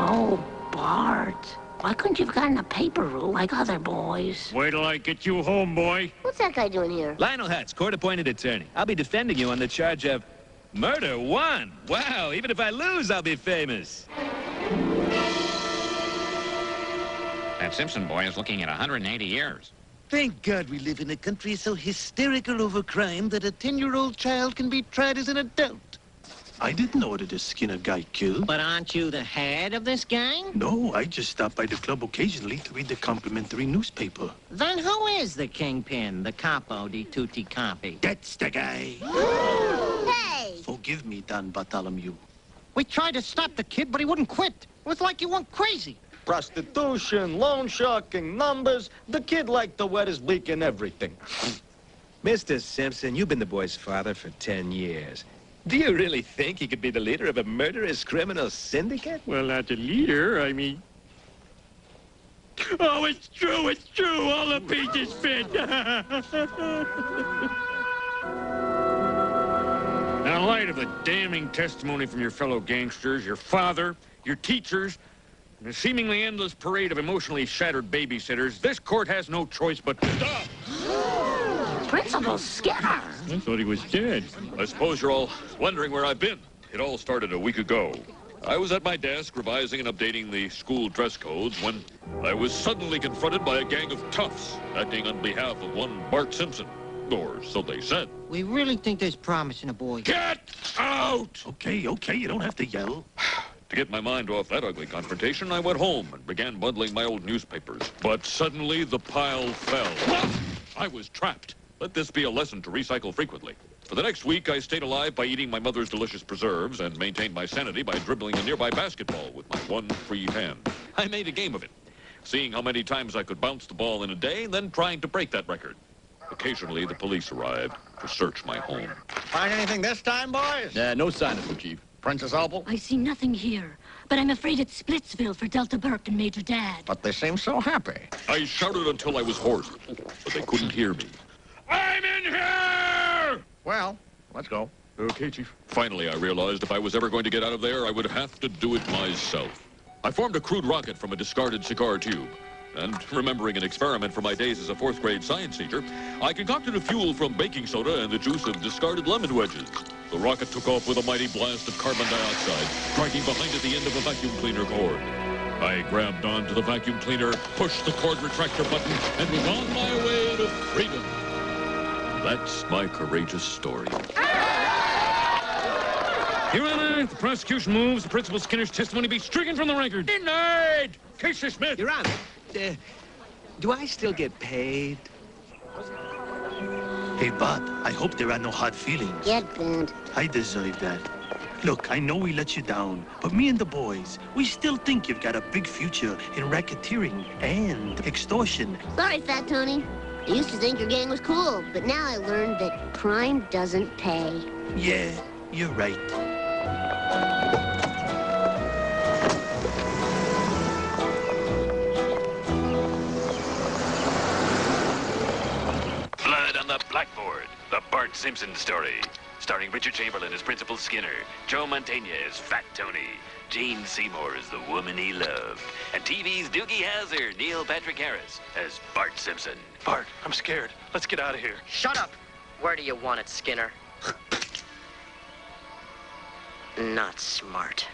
Oh, Bart. Why couldn't you have gotten a paper route like other boys? Wait till I get you home, boy. What's that guy doing here? Lionel Hutz, court-appointed attorney. I'll be defending you on the charge of murder one. Wow, even if I lose, I'll be famous. That Simpson boy is looking at 180 years. Thank God we live in a country so hysterical over crime that a 10-year-old child can be tried as an adult. I didn't order the Skinner guy killed. But aren't you the head of this gang? No, I just stop by the club occasionally to read the complimentary newspaper. Then who is the kingpin, the capo di tutti capi? That's the guy. Hey! Forgive me, Don Bartholomew. We tried to stop the kid, but he wouldn't quit. It was like he went crazy. Prostitution, loan sharking, numbers. The kid liked to wet his beak in everything. Mr. Simpson, you've been the boy's father for 10 years. Do you really think he could be the leader of a murderous criminal syndicate? Well, not the leader, I mean... Oh, it's true, all the pieces fit. Now, in light of the damning testimony from your fellow gangsters, your father, your teachers, and a seemingly endless parade of emotionally shattered babysitters, this court has no choice but to stop. Principal Skinner. I thought he was dead. I suppose you're all wondering where I've been. It all started a week ago. I was at my desk revising and updating the school dress codes when I was suddenly confronted by a gang of toughs acting on behalf of one Bart Simpson. Or so they said. We really think there's promise in a boy. Get out! Okay, you don't have to yell. To get my mind off that ugly confrontation, I went home and began bundling my old newspapers. But suddenly the pile fell. I was trapped. Let this be a lesson to recycle frequently. For the next week, I stayed alive by eating my mother's delicious preserves and maintained my sanity by dribbling a nearby basketball with my one free hand. I made a game of it, seeing how many times I could bounce the ball in a day, and then trying to break that record. Occasionally, the police arrived to search my home. Find anything this time, boys? No sign of him, Chief. Princess Opal? I see nothing here, but I'm afraid it's Splitsville for Delta Burke and Major Dad. But they seem so happy. I shouted until I was hoarse, but they couldn't hear me. I'm in here! Well, let's go. Okay, Chief. Finally, I realized if I was ever going to get out of there, I would have to do it myself. I formed a crude rocket from a discarded cigar tube. And remembering an experiment from my days as a fourth-grade science teacher, I concocted a fuel from baking soda and the juice of discarded lemon wedges. The rocket took off with a mighty blast of carbon dioxide, striking behind at the end of a vacuum cleaner cord. I grabbed onto the vacuum cleaner, pushed the cord retractor button, and was on my way to freedom. That's my courageous story. Your Honor, if the prosecution moves, the Principal Skinner's testimony be stricken from the record. Denied! Case dismissed. Your Honor, do I still get paid? Hey, Bart, I hope there are no hard feelings. Get banned. I deserve that. Look, I know we let you down, but me and the boys, we still think you've got a big future in racketeering and extortion. Sorry, Fat Tony. I used to think your gang was cool, but now I learned that crime doesn't pay. Yeah, you're right. Blood on the Blackboard, the Bart Simpson story. Starring Richard Chamberlain as Principal Skinner, Joe Mantegna as Fat Tony, Jane Seymour as the woman he loved, and TV's Doogie Howser, Neil Patrick Harris as Bart Simpson. Bart, I'm scared. Let's get out of here. Shut up! Where do you want it, Skinner? Not smart.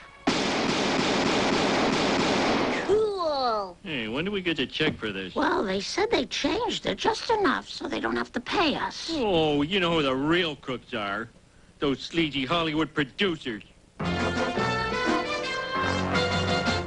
Cool. Hey, when do we get a check for this? Well, they said they changed it just enough so they don't have to pay us. Oh, you know who the real crooks are. Those sleazy Hollywood producers.